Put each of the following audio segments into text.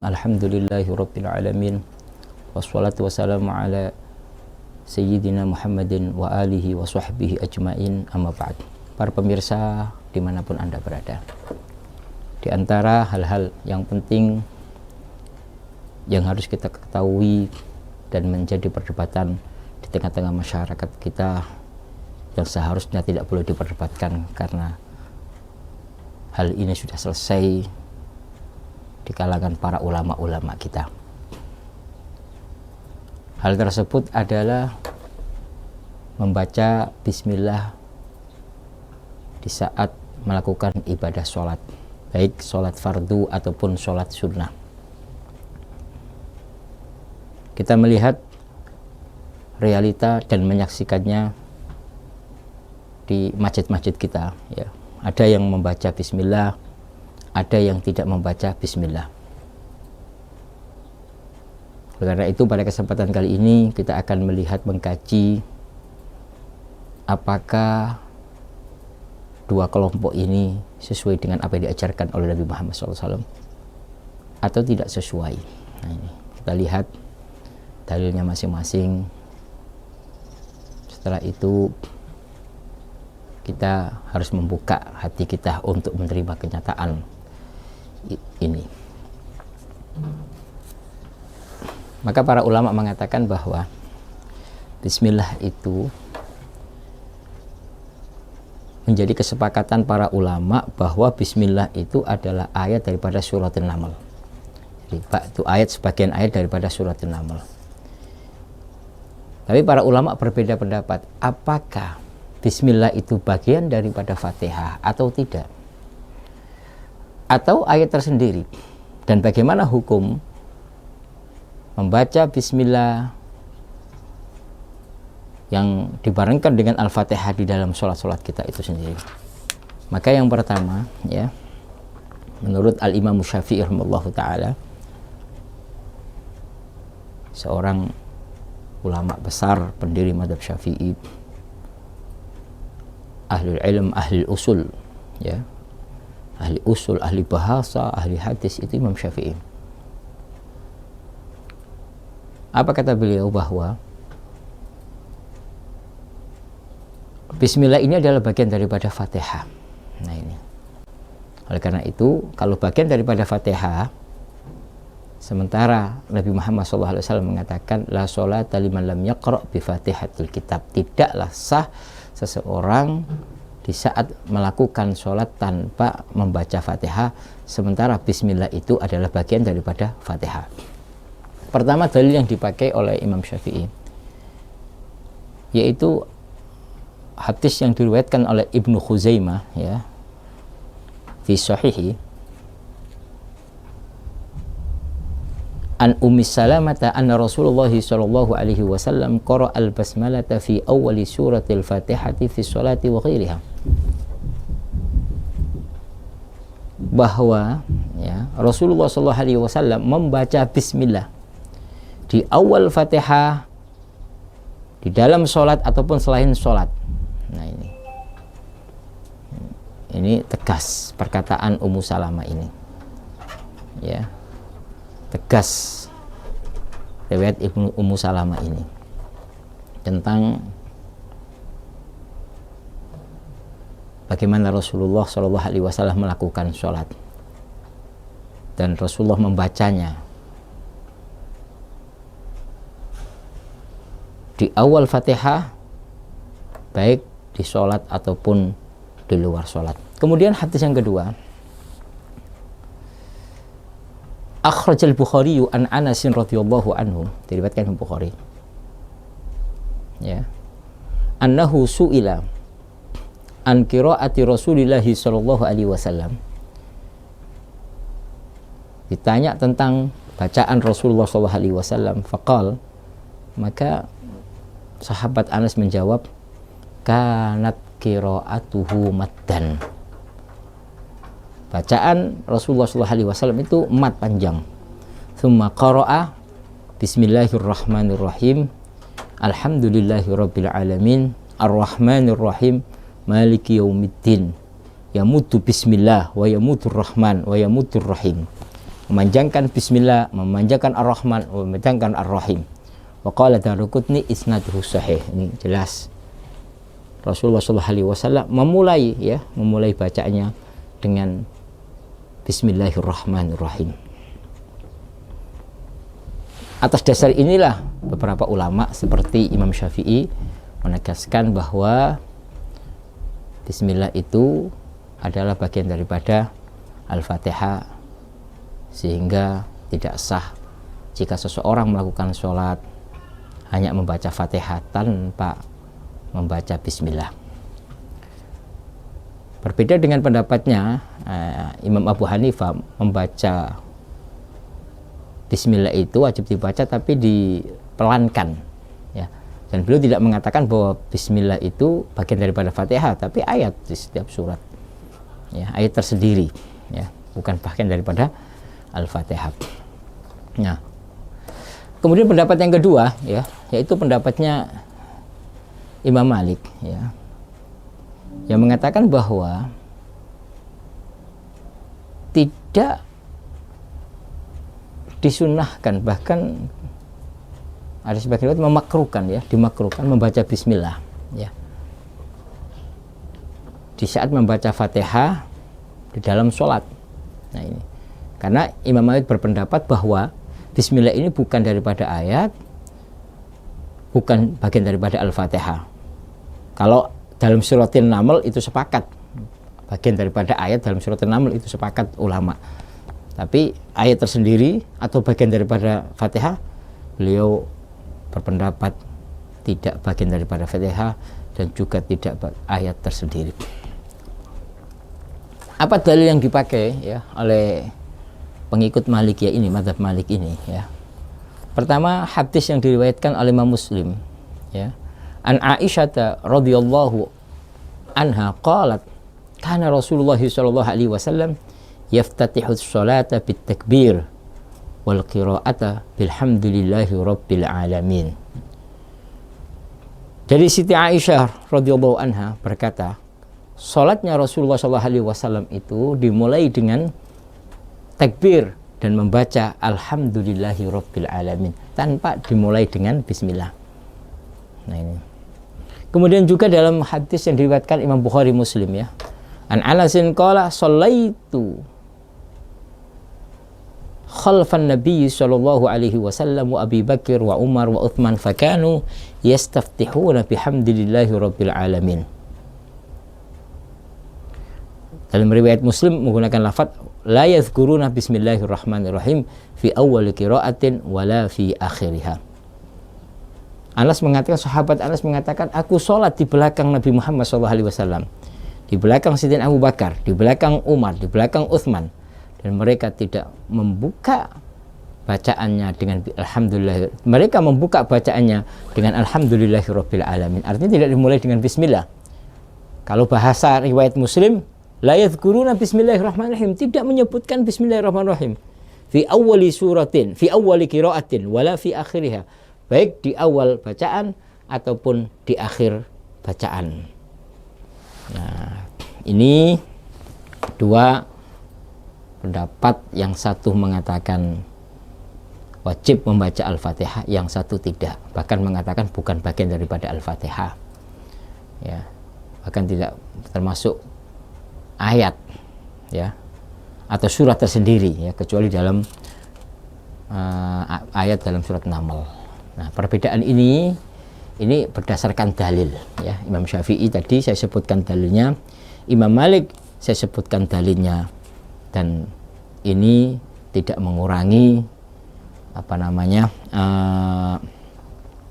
Alhamdulillahirabbil alamin. Wassalatu wassalamu ala sayyidina Muhammadin wa alihi wa sahbihi ajmain, amma ba'd. Para pemirsa dimanapun Anda berada, di antara hal-hal yang penting yang harus kita ketahui dan menjadi perdebatan di tengah-tengah masyarakat kita, yang seharusnya tidak boleh diperdebatkan karena hal ini sudah selesai di kalangan para ulama-ulama kita. Hal tersebut adalah membaca bismillah di saat melakukan ibadah sholat, baik sholat fardu ataupun sholat sunnah. Kita melihat realita dan menyaksikannya di masjid-masjid kita, ya. Ada yang membaca bismillah, ada yang tidak membaca bismillah. Karena itu pada kesempatan kali ini kita akan melihat, mengkaji apakah dua kelompok ini sesuai dengan apa yang diajarkan oleh Nabi Muhammad SAW atau tidak sesuai. Nah, ini kita lihat dalilnya masing-masing. Setelah itu kita harus membuka hati kita untuk menerima kenyataan ini. Maka para ulama mengatakan bahwa bismillah itu menjadi kesepakatan para ulama bahwa bismillah itu adalah ayat daripada surat An-Naml. Jadi itu ayat, sebagian ayat daripada surat An-Naml. Tapi para ulama berbeda pendapat, apakah bismillah itu bagian daripada Fatihah atau tidak, atau ayat tersendiri, dan bagaimana hukum membaca bismillah yang dibarengkan dengan Al-Fatihah di dalam sholat-sholat kita itu sendiri. Maka yang pertama, ya, menurut Al-Imam Syafi'i rahimahullahu ta'ala, seorang ulama besar pendiri mazhab Syafi'i, ahli ilm, ahli usul, ya, ahli usul, ahli bahasa, ahli hadis, itu Imam Syafi'i. Apa kata beliau? Bahwa bismillah ini adalah bagian daripada Fatihah. Nah, ini. Oleh karena itu, kalau bagian daripada Fatihah, sementara Nabi Muhammad SAW mengatakan la sholata liman lam yaqra' bi Fatihatil kitab, tidaklah sah seseorang di saat melakukan sholat tanpa membaca Fatihah, sementara bismillah itu adalah bagian daripada Fatihah. Pertama, dalil yang dipakai oleh Imam Syafi'i yaitu hadis yang diriwayatkan oleh Ibnu Khuzaimah, ya, fi sahihi, an Ummi Salamah anna Rasulullah sallallahu alaihi wasallam qara'a al-basmalata fi awwali suratil Fatihati fi sholati wa ghairiha. Bahwa, ya, Rasulullah sallallahu alaihi wasallam membaca bismillah di awal Fatihah di dalam sholat ataupun selain sholat. Nah, ini tegas perkataan Ummu Salamah ini, ya, tegas riwayat Ummu Salamah ini tentang bagaimana Rasulullah SAW melakukan sholat dan Rasulullah membacanya di awal Fatihah, baik di sholat ataupun di luar sholat. Kemudian hadis yang kedua, akhrajal Bukhari an Anas radhiyallahu anhu, diriwayatkan Imam Bukhari, ya, annahu su'ila an qiraati Rasulillah sallallahu alaihi wasallam, ditanya tentang bacaan Rasulullah sallallahu alaihi wasallam, faqal, maka sahabat Anas menjawab, kanat qiraatuhu maddan, bacaan Rasulullah SAW itu mat panjang. Tsumma qara'a bismillahirrahmanirrahim, alhamdulillahirabbil alamin, arrahmanirrahim, maliki yaumiddin, yamutu bismillah wa yamutur rahman wa yamutur rahim. memanjangkan bismillah, memanjangkan ar-Rahman, memanjangkan ar-Rahim. Wa qala Daruqutni isnaduhu sahih. Ini jelas Rasulullah SAW memulai bacaannya dengan Bismillahirrahmanirrahim. Atas dasar inilah beberapa ulama seperti Imam Syafi'i menegaskan bahwa Bismillah itu adalah bagian daripada Al-Fatihah, sehingga tidak sah jika seseorang melakukan sholat hanya membaca Fatihah tanpa membaca Bismillah. Berbeda dengan pendapatnya Imam Abu Hanifah, membaca Bismillah itu wajib dibaca tapi dipelankan, ya. Dan beliau tidak mengatakan bahwa Bismillah itu bagian daripada Fatihah, tapi ayat di setiap surat, ya, ayat tersendiri, ya, bukan bagian daripada Al-Fatihah. Nah, kemudian pendapat yang kedua, ya, yaitu pendapatnya Imam Malik, ya, yang mengatakan bahwa tidak disunnahkan, bahkan ada sebagian memakruhkan, ya, dimakruhkan membaca Bismillah, ya, di saat membaca Fatihah di dalam sholat. Nah, ini karena Imam Malik berpendapat bahwa Bismillah ini bukan daripada ayat, bukan bagian daripada Al-Fatihah. Kalau dalam surat An-Naml itu sepakat, bagian daripada ayat dalam surat An-Naml itu sepakat ulama. Tapi ayat tersendiri atau bagian daripada Fatihah, beliau berpendapat tidak bagian daripada Fatihah dan juga tidak ayat tersendiri. Apa dalil yang dipakai, ya, oleh pengikut Malikiyah ini, mazhab Malik ini, ya? Pertama, hadis yang diriwayatkan oleh Imam Muslim, ya. An Aisyah radhiyallahu anha qalat kana Rasulullah sallallahu alaihi wasallam yaftatihu sholata bit takbir wal qira'ata bilhamdulillahi rabbil alamin. Dari Siti Aisyah radhiyallahu anha berkata, salatnya Rasulullah sallallahu alaihi wasallam itu dimulai dengan takbir dan membaca alhamdulillahi rabbil alamin tanpa dimulai dengan bismillah. Nah, ini. Kemudian juga dalam hadis yang diriwayatkan Imam Bukhari Muslim, ya. An Anasin qala shallaitu khalfan Nabi sallallahu alaihi wasallam wa Abi Bakar wa Umar wa Uthman fakanu yastaftihuna bihamdillahi rabbil alamin. Dalam riwayat Muslim menggunakan lafaz la yadhkuruna bismillahirrahmanirrahim fi awwal qira'atin wala fi akhiriha. Anas mengatakan, sahabat Anas mengatakan, aku sholat di belakang Nabi Muhammad SAW, di belakang Sayyidina Abu Bakar, di belakang Umar, di belakang Uthman, dan mereka tidak membuka bacaannya dengan alhamdulillah. Mereka membuka bacaannya dengan alhamdulillahirabbil alamin. Artinya tidak dimulai dengan bismillah. Kalau bahasa riwayat Muslim, la yadhkuruna bismillahirrahmanirrahim, tidak menyebutkan bismillahirrahmanirrahim. Fi awwali suratin, fi awwali qiraatin, wala fi akhiriha. Baik di awal bacaan ataupun di akhir bacaan. Nah, ini dua pendapat, yang satu mengatakan wajib membaca Al-Fatihah, yang satu tidak, bahkan mengatakan bukan bagian daripada Al-Fatihah, ya, bahkan tidak termasuk ayat, ya, atau surat tersendiri, ya, kecuali dalam ayat dalam surat Naml. Nah, perbedaan ini berdasarkan dalil, ya. Imam Syafi'i tadi saya sebutkan dalilnya, Imam Malik saya sebutkan dalilnya, dan ini tidak mengurangi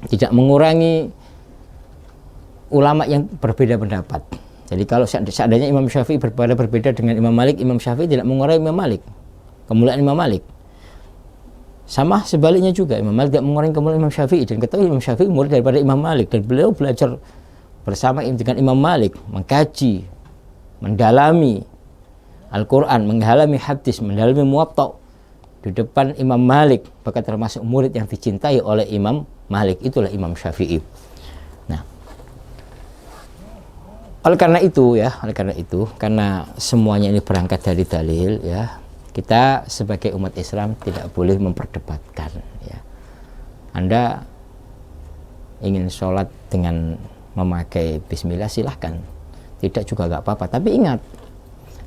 tidak mengurangi ulama yang berbeda pendapat. Jadi kalau seandainya Imam Syafi'i berbeda dengan Imam Malik, Imam Syafi'i tidak mengurangi Imam Malik, kemuliaan Imam Malik. Sama sebaliknya juga, Imam Malik tidak mengurangi kemuliaan Imam Syafi'i, dan ketahui Imam Syafi'i murid daripada Imam Malik, dan beliau belajar bersama dengan Imam Malik, mengkaji, mendalami Al-Quran, mendalami hadis, mendalami Muwatta di depan Imam Malik, bahkan termasuk murid yang dicintai oleh Imam Malik, itulah Imam Syafi'i. Nah, oleh karena itu, karena semuanya ini berangkat dari dalil, ya, Kita sebagai umat Islam tidak boleh memperdebatkan, ya. Anda ingin sholat dengan memakai bismillah, silahkan, tidak juga nggak apa-apa. Tapi ingat,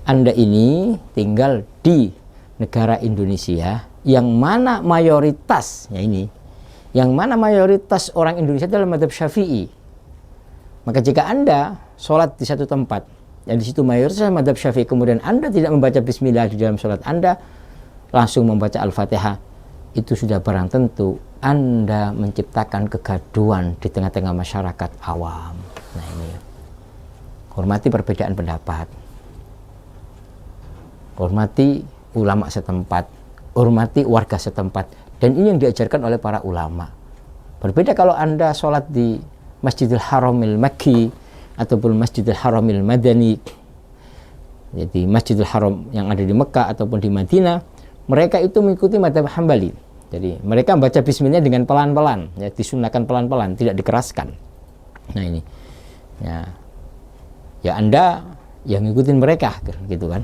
Anda ini tinggal di negara Indonesia yang mana mayoritas, ya ini, yang mana mayoritas orang Indonesia dalam mazhab Syafi'i. Maka jika Anda sholat di satu tempat dan di situ mayoritas mazhab Syafi'i, kemudian Anda tidak membaca bismillah di dalam sholat Anda, langsung membaca Al-Fatihah, itu sudah barang tentu Anda menciptakan kegaduhan di tengah-tengah masyarakat awam. Nah ini, hormati perbedaan pendapat, hormati ulama setempat, hormati warga setempat, dan ini yang diajarkan oleh para ulama. Berbeda kalau Anda sholat di Masjidil Haramil Makki ataupun Masjidil Haramil Madani. Jadi Masjidil Haram yang ada di Mekah ataupun di Madinah, mereka itu mengikuti mazhab Hambali. Jadi mereka membaca bismillah dengan pelan-pelan, ya, disunahkan pelan-pelan, tidak dikeraskan. Nah ini, ya Anda yang ngikutin mereka, gitu kan.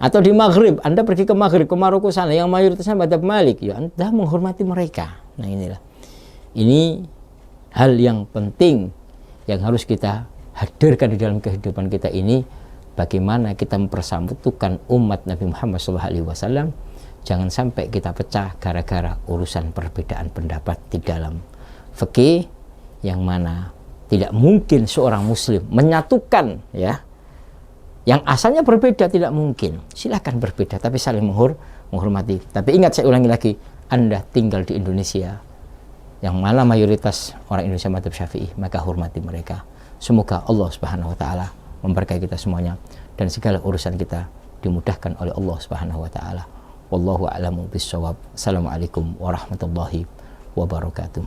Atau di Maghrib, Anda pergi ke Maghrib, ke Maroko sana, yang mayoritasnya mazhab Malik, ya Anda menghormati mereka. Nah inilah, ini hal yang penting yang harus kita hadirkan di dalam kehidupan kita ini. Bagaimana kita mempersatukan umat Nabi Muhammad SAW. Jangan sampai kita pecah gara-gara urusan perbedaan pendapat di dalam fikih, yang mana tidak mungkin seorang muslim menyatukan, ya, yang asalnya berbeda, tidak mungkin. Silakan berbeda, tapi saling menghormati. Tapi ingat, saya ulangi lagi, Anda tinggal di Indonesia yang mana mayoritas orang Indonesia mazhab Syafi'i, maka hormati mereka. Semoga Allah Subhanahu wa taala memberkahi kita semuanya dan segala urusan kita dimudahkan oleh Allah Subhanahu wa taala. Wallahu a'lamu bissawab. Assalamualaikum warahmatullahi wabarakatuh.